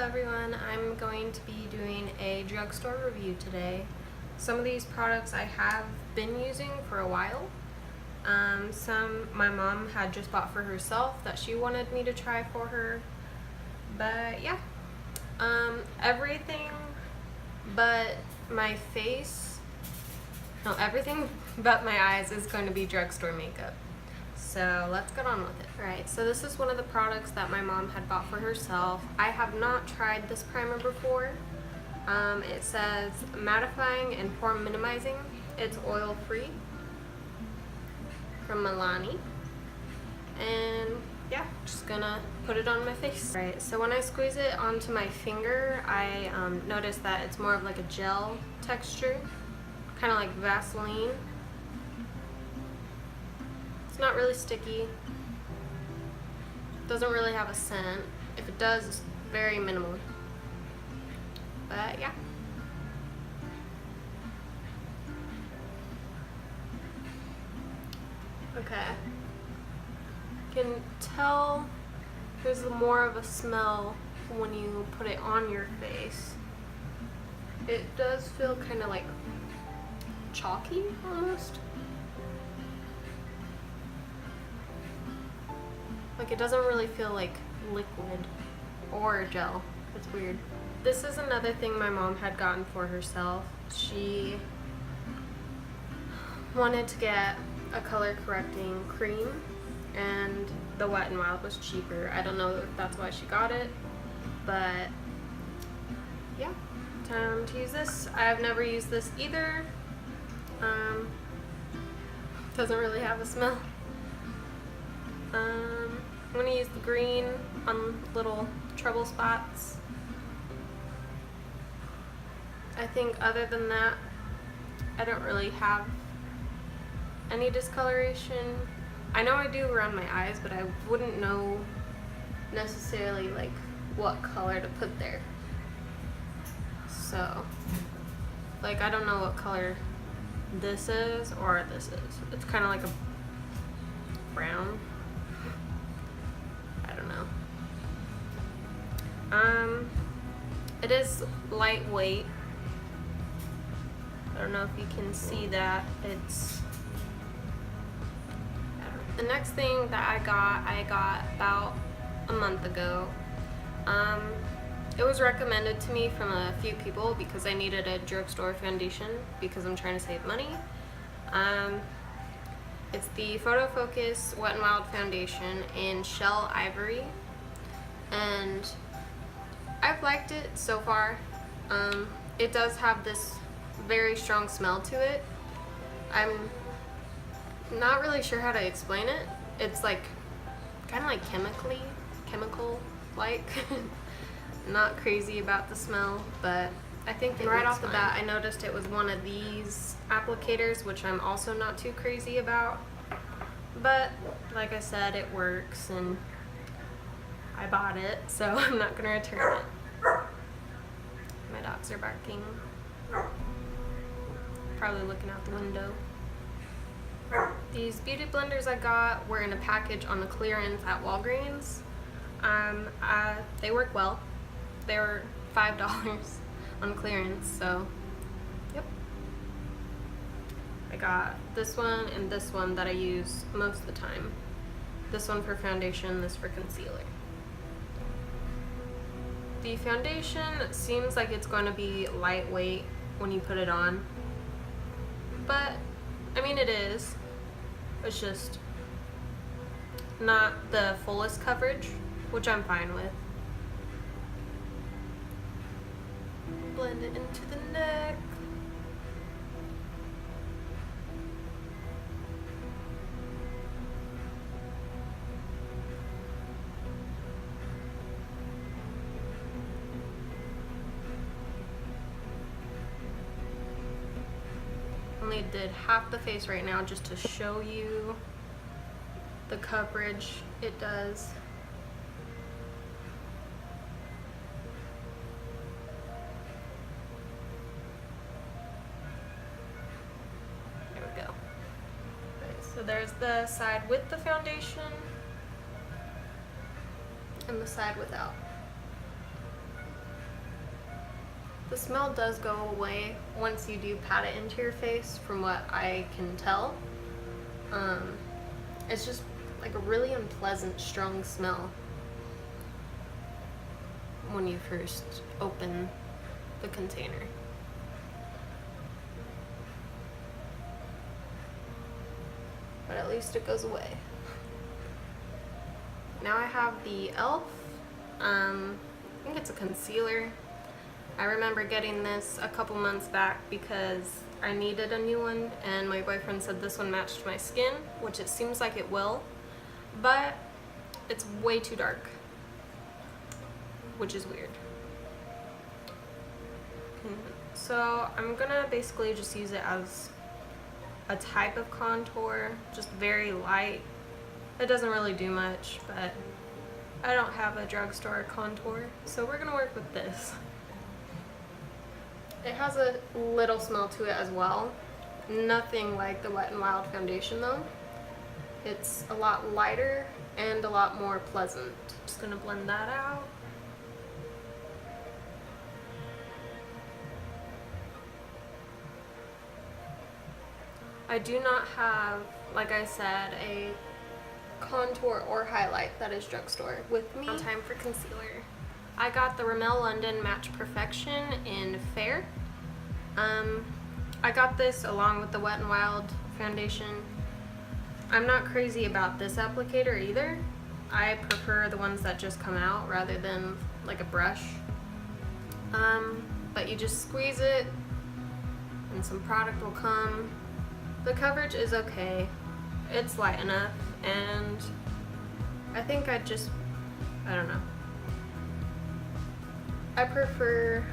everyone, I'm going to be doing a drugstore review today. Some of these products I have been using for a while. Some my mom had just bought for herself that she wanted me to try for her. But yeah, everything but my face, no, everything but my eyes is going to be drugstore makeup. So let's get on with it. Alright, so this is one of the products that my mom had bought for herself. I have not tried this primer before. It says mattifying and pore minimizing. It's oil free from Milani. And yeah, just gonna put it on my face. Alright, so when I squeeze it onto my finger, I notice that it's more of like a gel texture, kind of like Vaseline. It's not really sticky. Doesn't really have a scent. If it does, it's very minimal. But yeah. Okay. You can tell there's more of a smell when you put it on your face. It does feel kind of like chalky almost. Like it doesn't really feel like liquid or gel. It's weird. This is another thing my mom had gotten for herself. She wanted to get a color correcting cream and the Wet n Wild was cheaper. I don't know if that's why she got it, but yeah, time to use this. I've never used this either. Doesn't really have a smell. I'm going to use the green on little trouble spots. I think other than that, I don't really have any discoloration. I know I do around my eyes, but I wouldn't know necessarily like what color to put there. So, like I don't know what color this is or this is. It's kind of like a brown. It is lightweight. I don't know if you can see that. It's the next thing that I got about a month ago. It was recommended to me from a few people because I needed a drugstore foundation because I'm trying to save money. It's the Photo Focus Wet n Wild foundation in Shell Ivory, and I've liked it so far. It does have this very strong smell to it. I'm not really sure how to explain it. It's like kind of like chemical like. Not crazy about the smell, but I think right off the bat I noticed it was one of these applicators, which I'm also not too crazy about. But like I said, it works and I bought it, so I'm not gonna return it. My dogs are barking. Probably looking out the window. These beauty blenders I got were in a package on the clearance at Walgreens. They work well. They were $5 on clearance, so yep. I got this one and this one that I use most of the time. This one for foundation, this for concealer. The foundation seems like it's going to be lightweight when you put it on, but I mean it is. It's just not the fullest coverage, which I'm fine with. Blend it into the neck. Only did half the face right now just to show you the coverage it does. There we go. Okay, so there's the side with the foundation and the side without. The smell does go away once you do pat it into your face, from what I can tell. It's just like a really unpleasant, strong smell when you first open the container. But at least it goes away. Now I have the e.l.f. I think it's a concealer. I remember getting this a couple months back because I needed a new one, and my boyfriend said this one matched my skin, which it seems like it will, but it's way too dark, which is weird. So I'm gonna basically just use it as a type of contour, just very light. It doesn't really do much, but I don't have a drugstore contour, so we're gonna work with this. It has a little smell to it as well. Nothing like the Wet n Wild foundation though. It's a lot lighter and a lot more pleasant. Just gonna blend that out. I do not have, like I said, a contour or highlight that is drugstore with me. Time for concealer. I got the Rimmel London Match Perfection in Fair. I got this along with the Wet n Wild foundation. I'm not crazy about this applicator either. I prefer the ones that just come out rather than like a brush. But you just squeeze it and some product will come. The coverage is okay. It's light enough, and I think I don't know. I prefer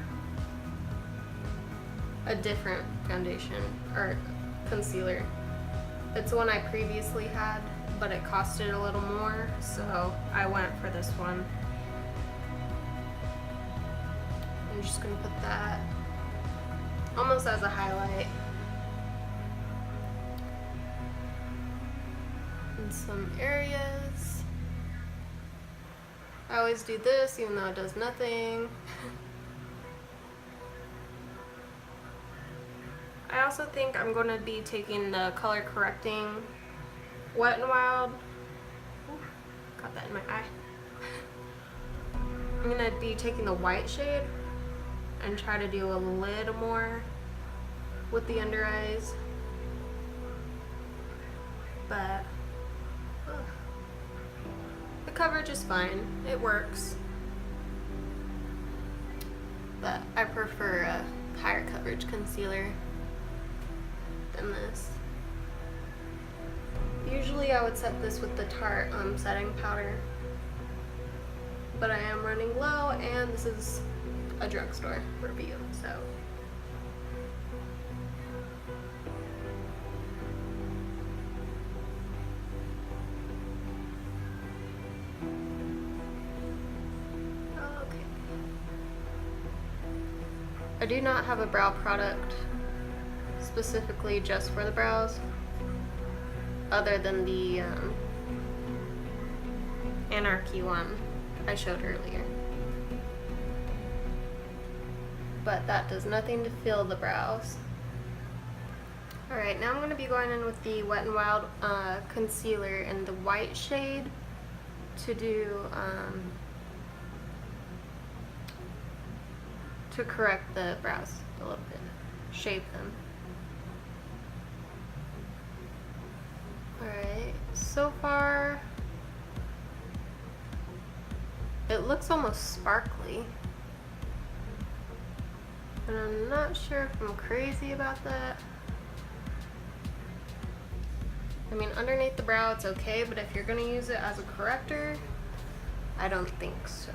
a different foundation or concealer. It's one I previously had, but it costed a little more, so I went for this one. I'm just gonna put that almost as a highlight. In some areas. I always do this even though it does nothing. I also think I'm going to be taking the color correcting Wet n Wild. Ooh, got that in my eye. I'm going to be taking the white shade and try to do a little more with the under eyes. But the coverage is fine. It works. But I prefer a higher coverage concealer than this. Usually I would set this with the Tarte setting powder, but I am running low and this is a drugstore review, so. Okay. I do not have a brow product specifically just for the brows, other than the Anarchy one I showed earlier. But that does nothing to fill the brows. Alright, now I'm going to be going in with the Wet n Wild concealer in the white shade to do, to correct the brows a little bit, shape them. Alright, so far it looks almost sparkly, and I'm not sure if I'm crazy about that. I mean, underneath the brow it's okay, but if you're going to use it as a corrector, I don't think so.